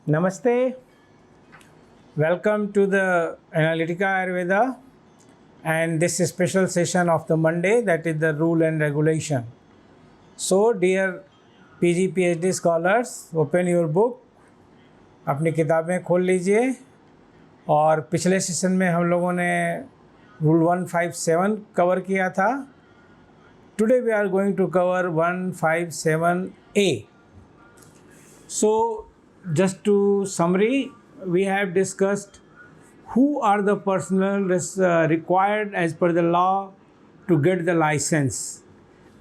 Namaste, welcome to the Analytica Ayurveda and this special session of the Monday, that is the rule and regulation. So dear PG PhD scholars, open your book, अपनी किताबें खोल लीजिए और पिछले session में हम लोगों ने रूल 157 कवर किया था. Today we are going to cover 157A. So just to summary, we have discussed who are the personnel required as per the law to get the license,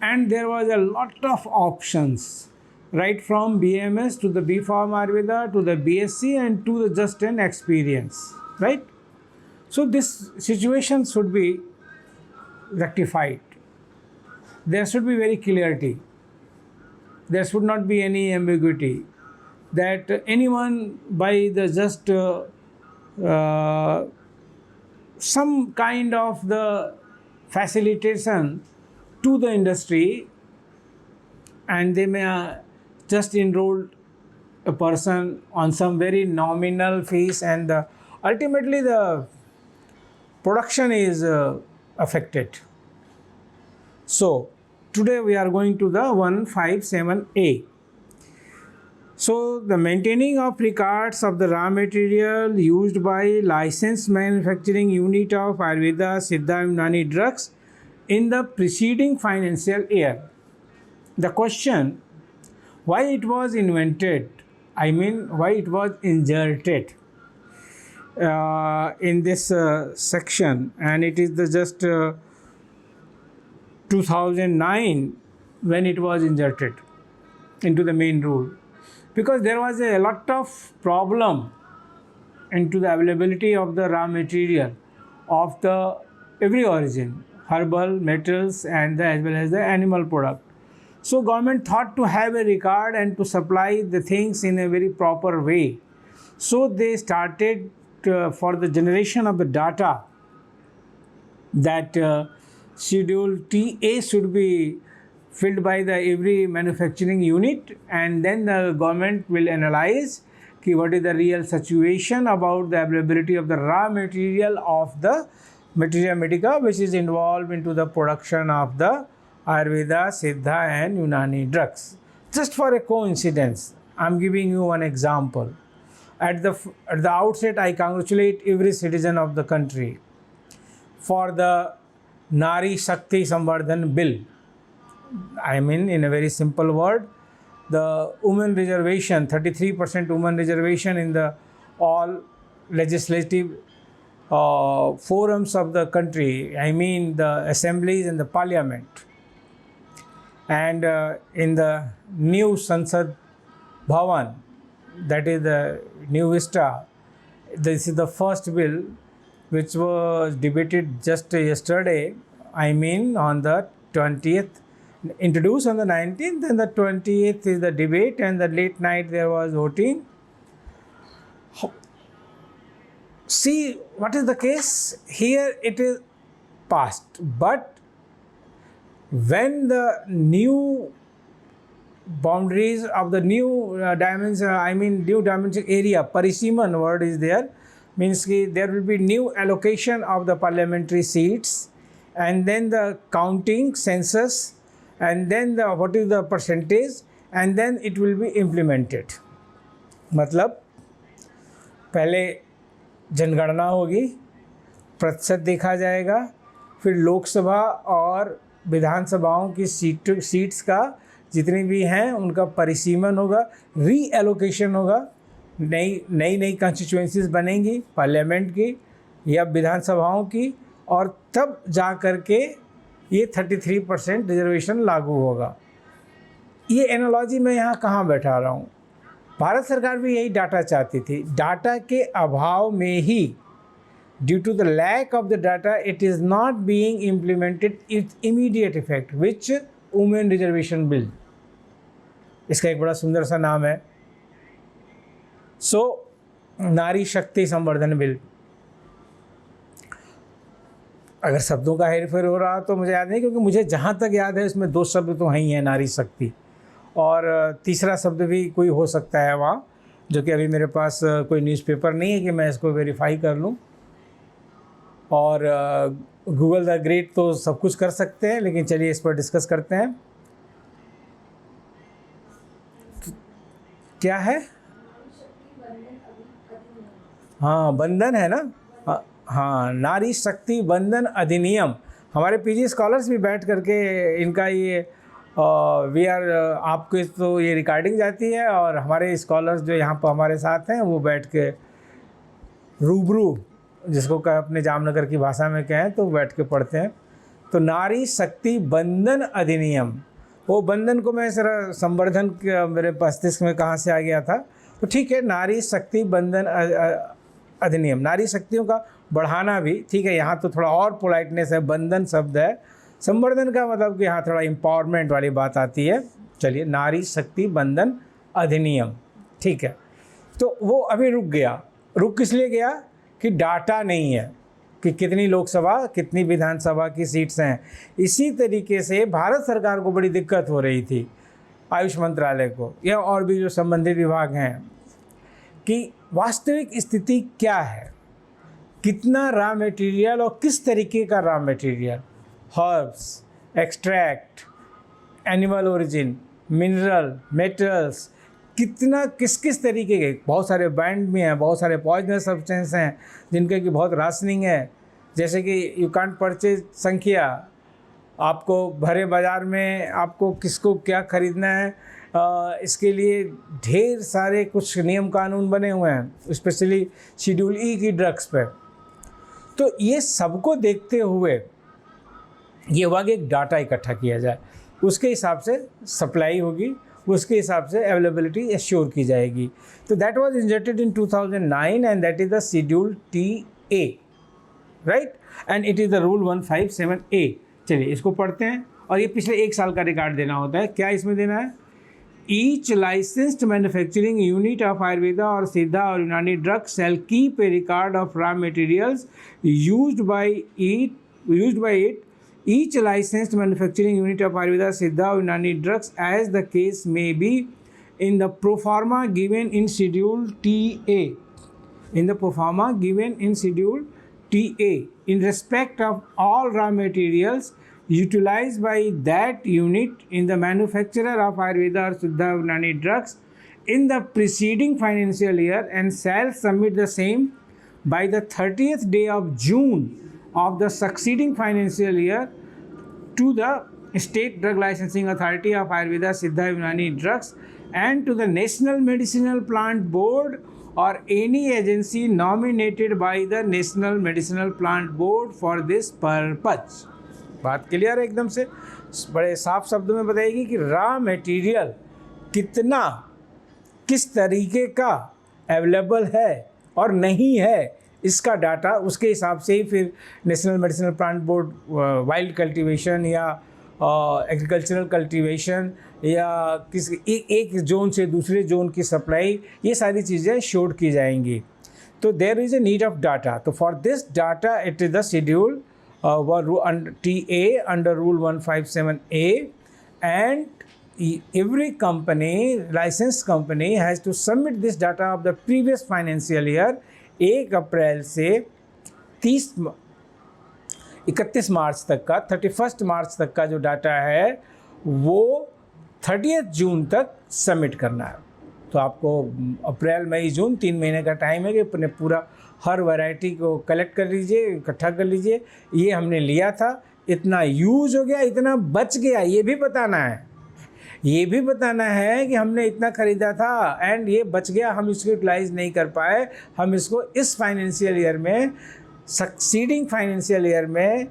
and there was a lot of options, right from BMS to the B Pharm Ayurveda to the BSc and to the just an experience, right? So this situation should be rectified. There should be very clarity. There should not be any ambiguity that anyone by the just some kind of the facilitation to the industry, and they may just enroll a person on some very nominal fees, and ultimately the production is affected. So today we are going to the 157A. So the maintaining of records of the raw material used by licensed manufacturing unit of Ayurveda, Siddha, Unani drugs in the preceding financial year. The question, why it was invented, why it was inserted in this section, and it is the just 2009 when it was inserted into the main rule. Because there was a lot of problem into the availability of the raw material of the every origin, herbal, metals, and as well as the animal product. So government thought to have a record and to supply the things in a very proper way. So they started for the generation of the data that schedule TA should be filled by the every manufacturing unit, and then the government will analyze what is the real situation about the availability of the raw material of the materia medica which is involved into the production of the Ayurveda, Siddha and Unani drugs. Just for a coincidence, I am giving you one example. At the outset, I congratulate every citizen of the country for the Nari Shakti Samvardhan Bill. In a very simple word, the women reservation, 33% women reservation in the all legislative forums of the country, the assemblies and the parliament. And in the new Sansad Bhavan, that is the new Vista, this is the first bill which was debated just yesterday, on the 20th. Introduced on the 19th, and the 20th is the debate, and the late night there was voting. See what is the case here. It is passed, but when the new boundaries of the new dimension, new dimension area, Pariseman word is there, means there will be new allocation of the parliamentary seats, and then the counting census, and then what is the percentage, and then it will be implemented. मतलब पहले जनगणना होगी, प्रतिशत देखा जाएगा, फिर लोकसभा और विधानसभाओं की सीट्स का जितनी भी हैं उनका परिसीमन होगा, री एलोकेशन होगा, नई कॉन्स्टिट्यूएंसीज बनेंगी पार्लियामेंट की या विधानसभाओं की, और तब जा कर के ये 33% रिजर्वेशन लागू होगा. ये एनालॉजी मैं यहाँ कहाँ बैठा रहा हूँ. भारत सरकार भी यही डाटा चाहती थी. डाटा के अभाव में ही, due to the lack of the data, it is not being implemented its immediate effect, which women reservation bill. इसका एक बड़ा सुंदर सा नाम है. सो नारी शक्ति संवर्धन बिल. अगर शब्दों का हेरफेर हो रहा तो मुझे याद नहीं, क्योंकि मुझे जहाँ तक याद है इसमें 2 शब्द तो हैं ही हैं, नारी शक्ति, और तीसरा शब्द भी कोई हो सकता है वहाँ. जो कि अभी मेरे पास कोई न्यूज़पेपर नहीं है कि मैं इसको वेरीफाई कर लूँ। और गूगल द ग्रेट तो सब कुछ कर सकते हैं, लेकिन चलिए इस पर डिस्कस करते हैं। क्या है? हाँ, बंधन है ना। हाँ, नारी शक्ति बंधन अधिनियम। हमारे पीजी स्कॉलर्स भी बैठ करके इनका ये वी आर आपके तो ये रिकॉर्डिंग जाती है, और हमारे स्कॉलर्स जो यहाँ पर हमारे साथ हैं वो बैठ के रूबरू, जिसको अपने जामनगर की भाषा में कहें तो बैठ के पढ़ते हैं। तो नारी शक्ति बंधन अधिनियम, वो बंधन को मैं जरा संवर्धन मेरे मस्तिष्क में कहाँ से आ गया था, तो ठीक है, नारी शक्ति बंधन अधिनियम, नारी शक्तियों का बढ़ाना भी ठीक है। यहाँ तो थोड़ा और पोलाइटनेस है, बंधन शब्द है, संवर्धन का मतलब कि यहाँ थोड़ा एम्पावरमेंट वाली बात आती है। चलिए, नारी शक्ति बंधन अधिनियम, ठीक है। तो वो अभी रुक गया। रुक किस लिए गया? कि डाटा नहीं है कि कितनी लोकसभा कितनी विधानसभा की सीट्स हैं। इसी तरीके से भारत सरकार को बड़ी दिक्कत हो रही थी, आयुष मंत्रालय को या और भी जो संबंधित विभाग हैं, कि वास्तविक स्थिति क्या है, कितना रॉ मटेरियल और किस तरीके का raw material, herbs, extract, animal origin, mineral, metals, कितना किस किस तरीके के, बहुत सारे बैंड में हैं, बहुत सारे पॉइजनस सब्सटेंस हैं जिनके की बहुत राशनिंग है। जैसे कि यू कांट परचेज संख्या, आपको भरे बाज़ार में आपको किसको क्या खरीदना है, इसके लिए ढेर सारे कुछ नियम कानून बने हुए हैं, स्पेशली शेड्यूल ई की ड्रग्स पे। तो ये सबको देखते हुए ये हुआ कि एक डाटा इकट्ठा किया जाए, उसके हिसाब से सप्लाई होगी, उसके हिसाब से अवेलेबिलिटी एश्योर की जाएगी। तो that was inserted in 2009 and that is the schedule TA, right, and it is the rule 157A। चलिए इसको पढ़ते हैं, और ये पिछले 1 साल का रिकॉर्ड देना होता है। क्या इसमें देना है? Each licensed manufacturing unit of Ayurveda और सिद्धा और Unani drugs shall keep a record of raw materials used by it each licensed manufacturing unit of Ayurveda, Siddha or Unani drugs as the case may be in the proforma given in Schedule TA. In the proforma given in Schedule TA, in respect of all raw materials utilized by that unit in the manufacturer of Ayurveda or Siddha or Unani drugs in the preceding financial year, and shall submit the same by the 30th day of June of the succeeding financial year to the State Drug Licensing Authority of Ayurveda, Siddha, Unani drugs, and to the National Medicinal Plant Board or any agency nominated by the National Medicinal Plant Board for this purpose। बात clear है एकदम से, बड़े साफ शब्दों में बताएगी कि रॉ मटेरियल कितना किस तरीके का अवेलेबल है और नहीं है, इसका डाटा उसके हिसाब से ही फिर national medicinal plant board wild cultivation या एग्रीकल्चरल कल्टीवेशन या किस एक जोन से दूसरे जोन की सप्लाई, ये सारी चीज़ें शोड की जाएंगी। तो there is a need of data. तो for this data it is the schedule TA under Rule 157A, and every company, licensed company, has to submit this data of the previous financial year 1 अप्रैल से 31 मार्च तक का, 31 मार्च तक का जो data है वो 30 जून तक सबमिट करना है। तो आपको अप्रैल मई जून 3 महीने का टाइम है कि अपने पूरा हर वैरायटी को कलेक्ट कर लीजिए, इकट्ठा कर लीजिए। ये हमने लिया था, इतना यूज हो गया, इतना बच गया, ये भी बताना है। ये भी बताना है कि हमने इतना ख़रीदा था एंड ये बच गया, हम इसको यूटिलाइज नहीं कर पाए, हम इसको इस फाइनेंशियल ईयर में, सक्सीडिंग फाइनेंशियल ईयर में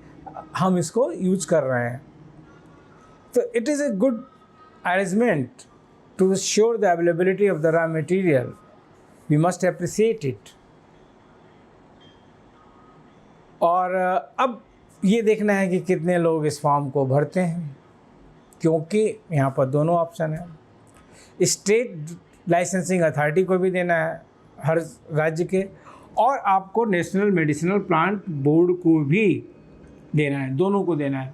हम इसको यूज कर रहे हैं। तो it is a good arrangement to sure the availability of the raw material, we must appreciate it. और अब ये देखना है कि कितने लोग इस फॉर्म को भरते हैं, क्योंकि यहाँ पर दोनों ऑप्शन है। स्टेट लाइसेंसिंग अथॉरिटी को भी देना है हर राज्य के, और आपको नेशनल मेडिसिनल प्लांट बोर्ड को भी देना है, दोनों को देना है।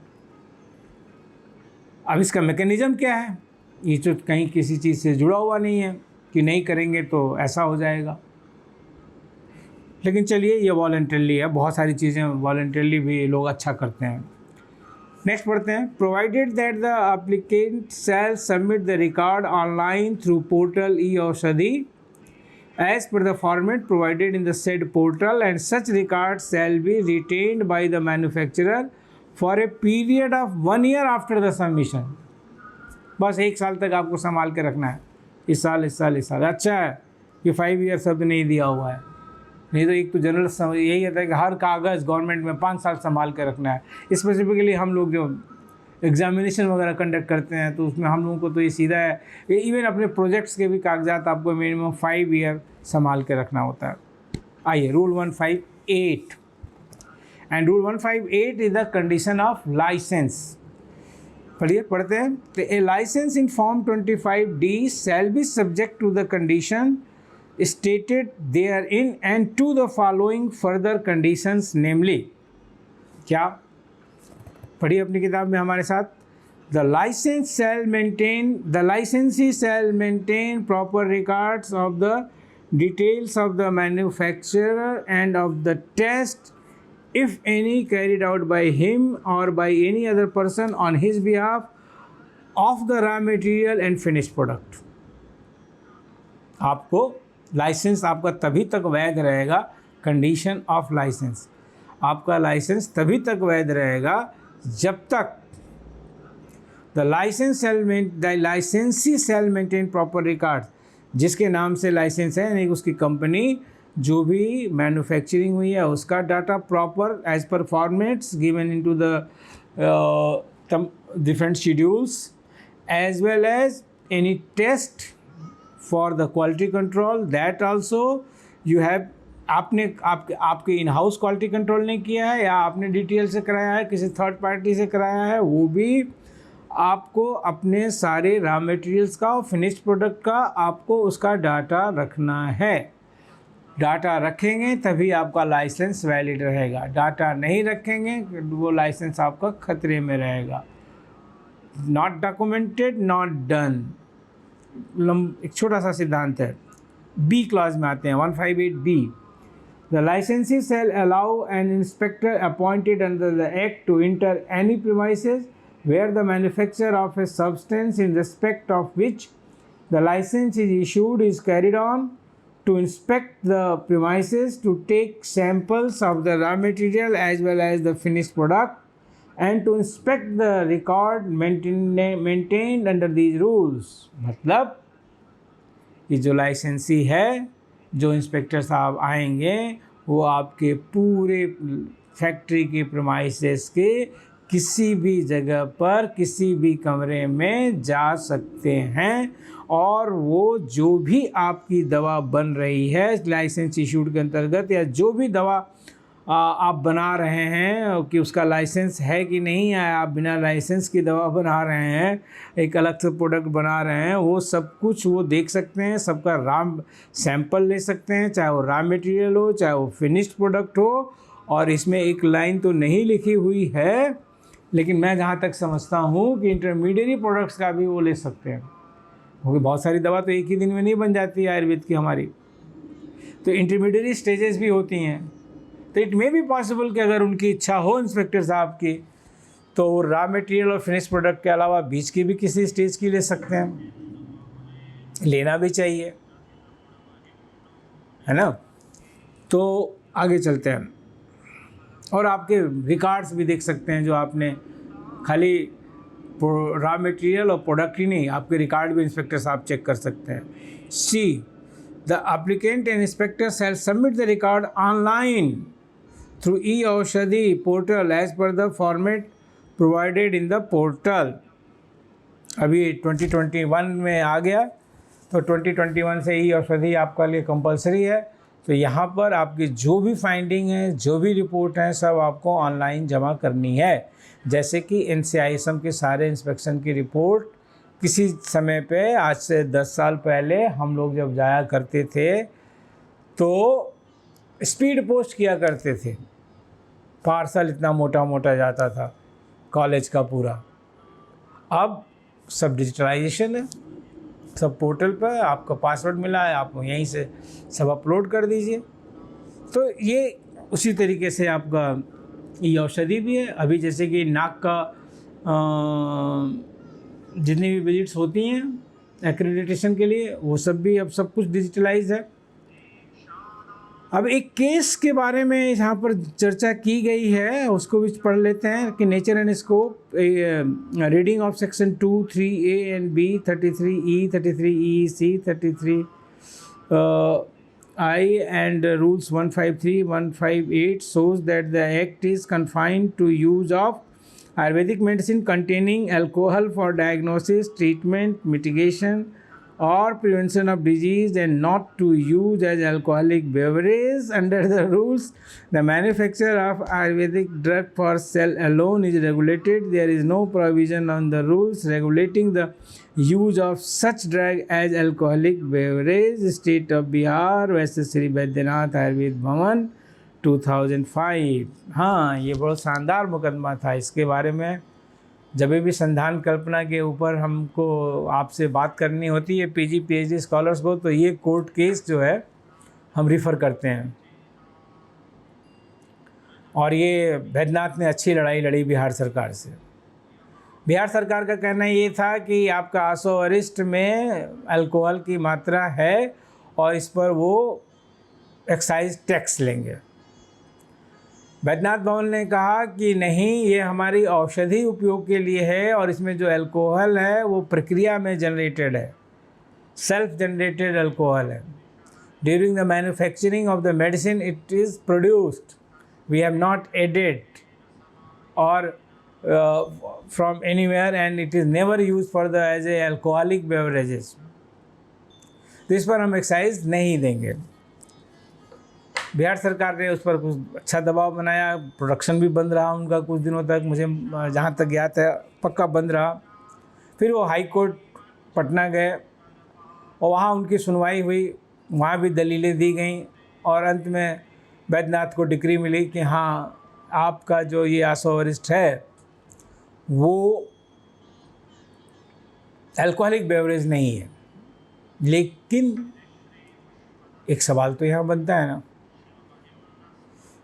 अब इसका मैकेनिज़्म क्या है, ये तो कहीं किसी चीज़ से जुड़ा हुआ नहीं है कि नहीं करेंगे तो ऐसा हो जाएगा। लेकिन चलिए ये वॉलंटरली है, बहुत सारी चीज़ें वॉलंटरली भी लोग अच्छा करते हैं। नेक्स्ट पढ़ते हैं, provided that the applicant shall submit the record online through portal e Aushadhi as per the format provided in the said portal, and such records shall be retained by the manufacturer for a period of 1 year after the submission। बस 1 साल तक आपको संभाल के रखना है, इस साल इस साल इस साल। अच्छा है कि 5 ईयर शब्द नहीं दिया हुआ है, नहीं तो एक तो जनरल यही होता है कि हर कागज़ गवर्नमेंट में 5 साल संभाल के रखना है। स्पेसिफिकली हम लोग जो एग्जामिनेशन वगैरह कंडक्ट करते हैं तो उसमें हम लोगों को तो ये सीधा है, इवन अपने प्रोजेक्ट्स के भी कागजात आपको मिनिमम 5 ईयर संभाल के रखना होता है। आइए rule 158, and rule 158 is the condition of licence. पढ़ते हैं, तो a licence in form 25D shall be subject to the condition stated therein and to the following further conditions, namely क्या पढ़िए अपनी किताब में हमारे साथ, the licensee shall maintain proper records of the details of the manufacturer and of the test, if any, carried out by him or by any other person on his behalf, of the raw material and finished product। आपको licence आपका तभी तक वैध रहेगा, condition of licence, आपका licence तभी तक वैध रहेगा जब तक द लाइसेंसी शैल मेंटेन प्रॉपर रिकॉर्ड, जिसके नाम से लाइसेंस है यानी उसकी कंपनी जो भी मैन्युफैक्चरिंग हुई है उसका data proper as per formats given into the different schedules, as well as any test for the quality control, that also you have, आपके इन हाउस क्वालिटी कंट्रोल ने किया है या आपने डिटेल से कराया है, किसी थर्ड पार्टी से कराया है, वो भी आपको अपने सारे रॉ मटेरियल्स का और फिनिश्ड प्रोडक्ट का आपको उसका डाटा रखना है। डाटा रखेंगे तभी आपका लाइसेंस वैलिड रहेगा, डाटा नहीं रखेंगे वो लाइसेंस आपका खतरे में रहेगा। नॉट डॉक्यूमेंटेड नॉट डन, एक छोटा सा सिद्धांत है। बी क्लास में आते हैं 158B, the licensee shall allow an inspector appointed under the act to enter any premises where the manufacture of a substance in respect of which the license is issued is carried on, to inspect the premises, to take samples of the raw material as well as the finished product, and to inspect the record maintained under these rules। मतलब ये जो लाइसेंसी है, जो inspector साहब आएंगे वो आपके पूरे फैक्ट्री के प्रीमाइसेस के किसी भी जगह पर किसी भी कमरे में जा सकते हैं, और वो जो भी आपकी दवा बन रही है लाइसेंस इशूड के अंतर्गत, या जो भी दवा आप बना रहे हैं कि उसका लाइसेंस है कि नहीं है, आप बिना लाइसेंस की दवा बना रहे हैं, एक अलग से प्रोडक्ट बना रहे हैं, वो सब कुछ वो देख सकते हैं, सबका सैंपल ले सकते हैं, चाहे वो रॉ मटेरियल हो चाहे वो फिनिश्ड प्रोडक्ट हो। और इसमें एक लाइन तो नहीं लिखी हुई है, लेकिन मैं जहाँ तक समझता हूँ कि इंटरमीडिएट प्रोडक्ट्स का भी वो ले सकते हैं, क्योंकि बहुत सारी दवा तो एक ही दिन में नहीं बन जाती है आयुर्वेद की हमारी, तो इंटरमीडिएट स्टेजेस भी होती हैं। तो इट मे बी पॉसिबल कि अगर उनकी इच्छा हो इंस्पेक्टर साहब की, तो रॉ मटेरियल और फिनिश प्रोडक्ट के अलावा बीच की भी किसी स्टेज की ले सकते हैं, लेना भी चाहिए, है ना। तो आगे चलते हैं, और आपके रिकॉर्ड्स भी देख सकते हैं, जो आपने खाली रॉ मटेरियल और प्रोडक्ट ही नहीं, आपके रिकॉर्ड भी इंस्पेक्टर साहब चेक कर सकते हैं। See the applicant and inspector shall submit the record online through e-औषधि portal as per the format provided in the portal। अभी 2021 में आ गया, तो 2021 से e-औषधि आपका लिए कंपलसरी है। तो यहाँ पर आपकी जो भी फाइंडिंग है, जो भी रिपोर्ट है, सब आपको ऑनलाइन जमा करनी है। जैसे कि NCISM के सारे इंस्पेक्शन की रिपोर्ट किसी समय पे, आज से 10 साल पहले हम लोग जब जाया करते थे तो स्पीड पोस्ट किया करते थे, पार्सल इतना मोटा मोटा जाता था कॉलेज का पूरा। अब सब डिजिटलाइजेशन है, सब पोर्टल पर आपका पासवर्ड मिला है, आप यहीं से सब अपलोड कर दीजिए। तो ये उसी तरीके से आपका ई औषधि भी है। अभी जैसे कि नाक का जितनी भी विजिट्स होती हैं एक्रेडिटेशन के लिए, वो सब भी अब सब कुछ डिजिटलाइज है। अब एक केस के बारे में यहाँ पर चर्चा की गई है, उसको भी पढ़ लेते हैं कि nature and scope reading of section 2, 3A and B, 33E, 33E C, 33 I and rules 153, 158 shows that the act is confined to use of Ayurvedic medicine containing alcohol for diagnosis, treatment, mitigation or prevention of disease and not to use as alcoholic beverage. Under the rules, the manufacture of Ayurvedic drug for sale alone is regulated. There is no provision on the rules regulating the use of such drug as alcoholic beverage. State of Bihar, West Sri Baidyanath Ayurved Bhavan 2005। हाँ, ये बहुत शानदार मुकदमा था। इसके बारे में जब भी संधान कल्पना के ऊपर हमको आपसे बात करनी होती है पीजी पीएचडी स्कॉलर्स को, तो ये कोर्ट केस जो है हम रिफ़र करते हैं। और ये बैद्यनाथ ने अच्छी लड़ाई लड़ी बिहार सरकार से। बिहार सरकार का कहना ये था कि आपका आसो अरिस्ट में अल्कोहल की मात्रा है और इस पर वो एक्साइज टैक्स लेंगे। बैद्यनाथ भवन ने कहा कि नहीं, ये हमारी औषधि उपयोग के लिए है और इसमें जो अल्कोहल है वो प्रक्रिया में जनरेटेड है, सेल्फ जनरेटेड अल्कोहल है। During the manufacturing of the medicine it is produced, we have not added और from anywhere and it is never use for the as a alcoholic beverages. तो इस पर हम एक्साइज नहीं देंगे। बिहार सरकार ने उस पर कुछ अच्छा दबाव बनाया, प्रोडक्शन भी बंद रहा उनका कुछ दिनों तक, मुझे जहाँ तक ज्ञात है पक्का बंद रहा। फिर वो हाई कोर्ट पटना गए और वहाँ उनकी सुनवाई हुई, वहाँ भी दलीलें दी गईं और अंत में बैद्यनाथ को डिक्री मिली कि हाँ, आपका जो ये आसो अरिस्ट है वो अल्कोहलिक बेवरेज नहीं है। लेकिन एक सवाल तो यहाँ बनता है ना,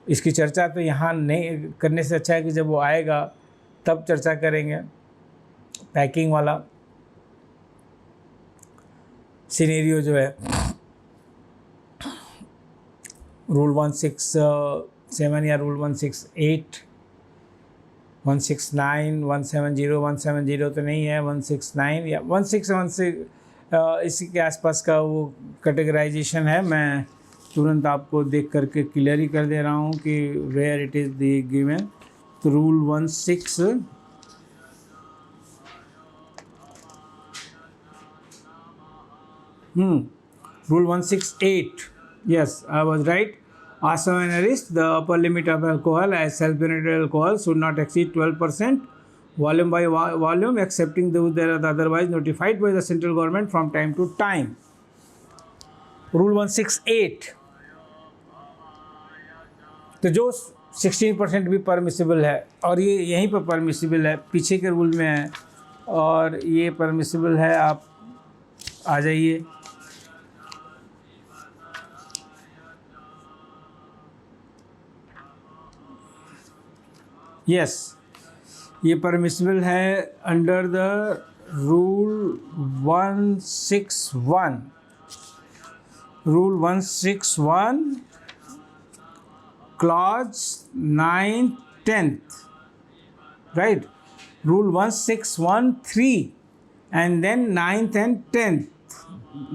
इसकी चर्चा तो यहाँ नहीं करने से अच्छा है कि जब वो आएगा तब चर्चा करेंगे। पैकिंग वाला सिनेरियो जो है, रूल 167 या रूल 168, 169, 170, 170 तो नहीं है, 169 या 161 इसी के आसपास का वो कैटेगराइजेशन है। मैं तुरंत आपको देख करके क्लियर ही कर दे रहा हूँ कि where it is the given. तो rule 168, yes, I was right. Also an arrest, the upper limit of alcohol as self-generated alcohol should not exceed 12% volume by volume, excepting those that are otherwise notified by the central government from time to time. Rule 168, तो जो 16% भी permissible है और ये यहीं पर permissible है, पीछे के रूल में है और ये परमिसिबल है। आप आ जाइए, यस, ये परमिसिबल है under the rule 161। Rule 161 clause 9th 10th, right? Rule 1613 and then 9th and 10th,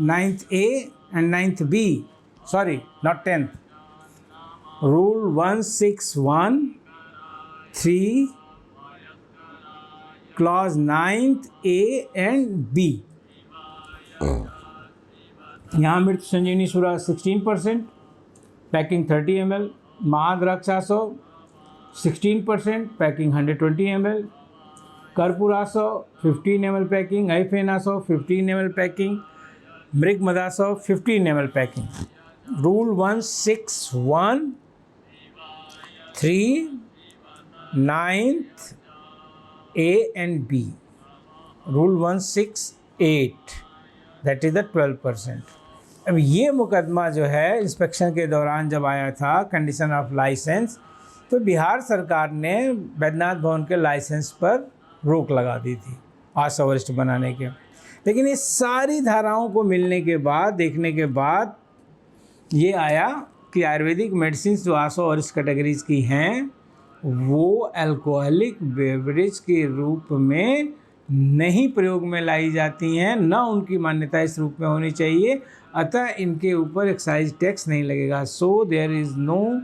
9th A and 9th B, sorry, not 10th. Rule 1613 clause 9th A and B। यहाँ मृत संजीवनी सूरा 16%, packing 30 ml, महाद्राक्षासो 16%, packing 120 ml, कर्पूरासो 15 ml packing, ऐफेनासो 15 ml packing, मृगमदासो 15 ml packing. Rule 161(3) 9th A and B। Rule 168, that is the 12%। अब ये मुकदमा जो है इंस्पेक्शन के दौरान जब आया था कंडीशन ऑफ लाइसेंस, तो बिहार सरकार ने बैद्यनाथ भवन के लाइसेंस पर रोक लगा दी थी 800 वरिष्ठ बनाने के। लेकिन इस सारी धाराओं को मिलने के बाद, देखने के बाद ये आया कि आयुर्वेदिक मेडिसिन जो 800 वरिष्ठ कैटेगरीज की हैं वो अल्कोहलिक बेवरेज के रूप में नहीं प्रयोग में लाई जाती हैं, ना उनकी मान्यता इस रूप में होनी चाहिए, अतः इनके ऊपर एक्साइज टैक्स नहीं लगेगा। So there is no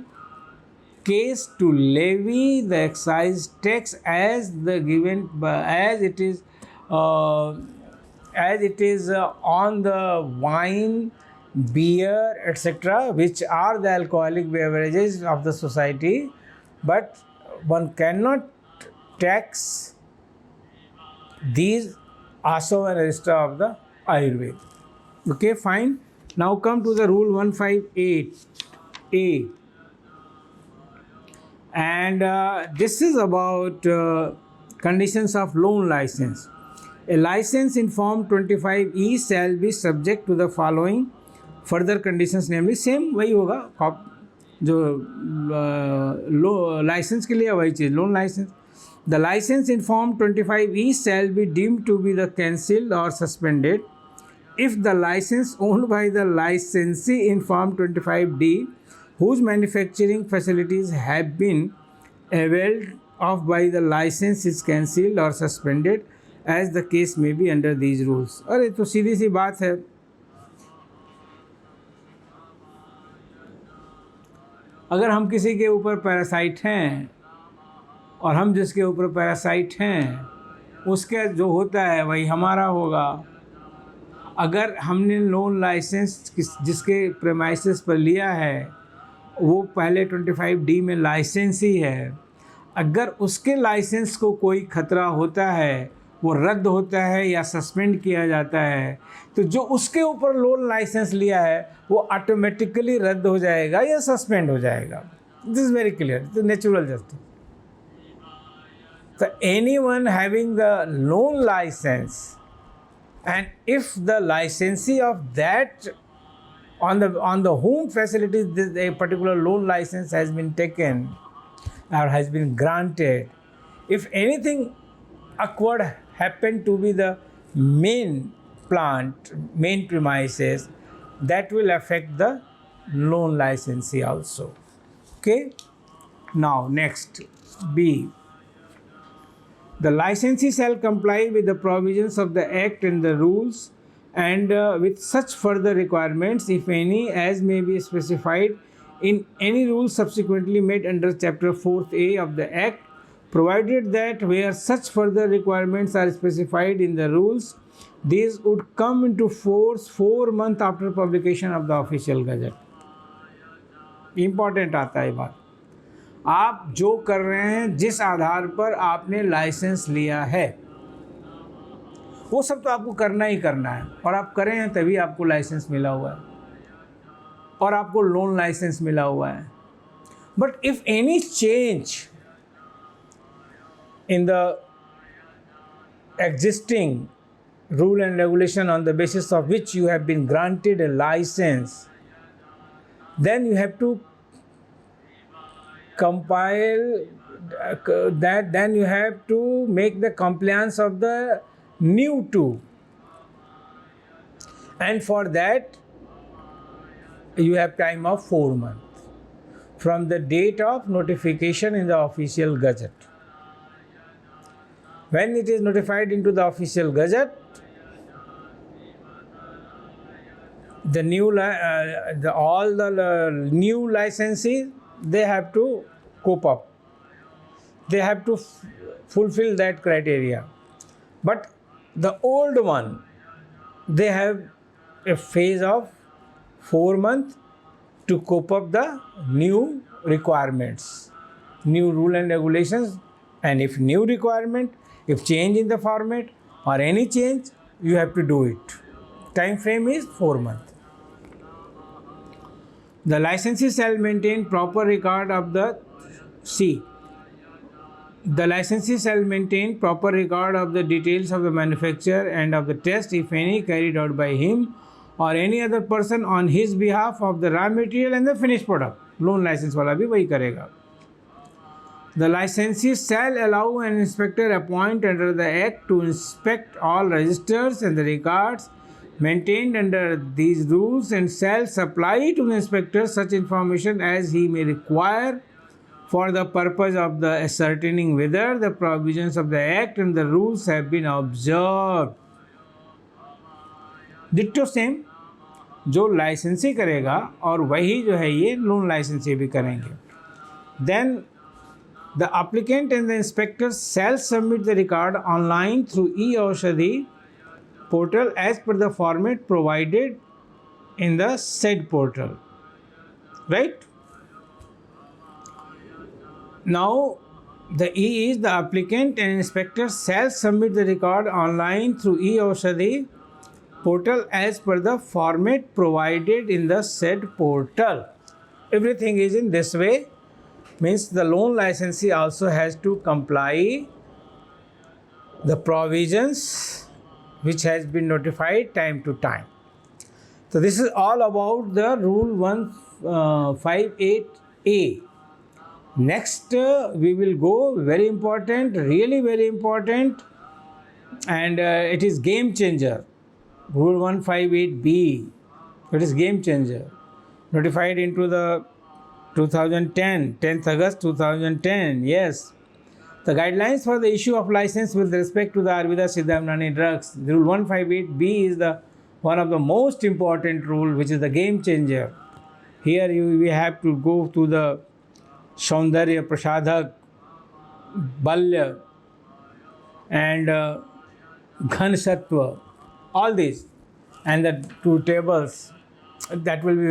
case to levy the excise tax as the given as it is on the wine, beer, etc., which are the alcoholic beverages of the society, but one cannot tax these ASO and register of the Ayurveda. Okay, fine. Now come to the rule 158A, and this is about conditions of loan license. A license in Form 25E shall be subject to the following further conditions, namely same वही होगा जो licence के लिए वही चीज़, loan licence. The licence in form 25E shall be deemed to be the cancelled or suspended if the license owned by the licensee in Form 25D whose manufacturing facilities have been availed of by the license is cancelled or suspended as the case may be under these rules। अरे तो सीधी सी बात है, अगर हम किसी के ऊपर parasite हैं और हम जिसके ऊपर पैरासाइट हैं उसके जो होता है वही हमारा होगा। अगर हमने लोन लाइसेंस जिसके प्रेमाइसेस पर लिया है वो पहले 25D में लाइसेंस ही है, अगर उसके लाइसेंस को कोई ख़तरा होता है, वो रद्द होता है या सस्पेंड किया जाता है, तो जो उसके ऊपर लोन लाइसेंस लिया है वो ऑटोमेटिकली रद्द हो जाएगा या सस्पेंड हो जाएगा। This is very clear, it is natural justice. तो anyone having the loan licence and if the licensee of that on the whom facilities this a particular loan license has been taken or has been granted, if anything occurred happened to be the main plant, main premises, that will affect the loan licensee also. Okay, now next B, the licensee shall comply with the provisions of the act and the rules and with such further requirements if any as may be specified in any rule subsequently made under chapter 4A of the act, provided that where such further requirements are specified in the rules these would come into force 4 months after publication of the official gazette। important आता है बात, आप जो कर रहे हैं, जिस आधार पर आपने लाइसेंस लिया है वो सब तो आपको करना ही करना है, और आप करें हैं तभी आपको लाइसेंस मिला हुआ है और आपको लोन लाइसेंस मिला हुआ है। But if any change in the existing rule and regulation on the basis of which you have been granted a license, then you have to compile that, then you have to make the compliance of the new to, and for that you have time of 4 months from the date of notification in the official gazette. When it is notified into the official gazette, the new all the new licensees, they have to cope up, they have to fulfill that criteria, but the old one, they have a phase of 4 months to cope up the new requirements, new rule and regulations, and if new requirement, if change in the format or any change, you have to do it. Time frame is 4 months. The licensee shall maintain proper record of the C. The licensee shall maintain proper record of the details of the manufacture and of the test, if any, carried out by him or any other person on his behalf of the raw material and the finished product. Loan licence वाला भी वही करेगा. The licensee shall allow an inspector appointed under the Act to inspect all registers and the records maintained under these rules, and shall supply to the inspector such information as he may require for the purpose of the ascertaining whether the provisions of the Act and the rules have been observed. Ditto same जो लाइसेंसी करेगा और वही जो है ये loan licensee भी करेंगे. Then the applicant and the inspector shall submit the record online through eAushadhi portal as per the format provided in the said portal, right? Now the E is the applicant and inspector shall submit the record online through e-Aushadhi portal as per the format provided in the said portal. Everything is in this way, means the loan licensee also has to comply the provisions which has been notified time to time. So this is all about the rule 158A. Next we will go very important, really very important, and it is game changer. Rule 158B. It is game changer. Notified into the 2010, 10th August 2010. Yes. The guidelines for the issue of license with respect to the Ayurveda Siddha Unani drugs. Rule 158B is the one of the most important rule, which is the game changer. Here we have to go to the Shaundarya, Prasadhak, Balya and Ghan Sattva, all these, and the two tables. That will be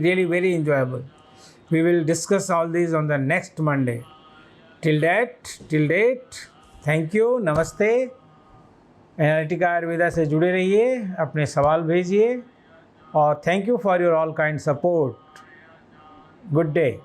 really very enjoyable. We will discuss all these on the next Monday. Till date, thank you, नमस्ते. Analytica Ayurveda से जुड़े रहिए, अपने सवाल भेजिए और thank you for your all kind support. Good day.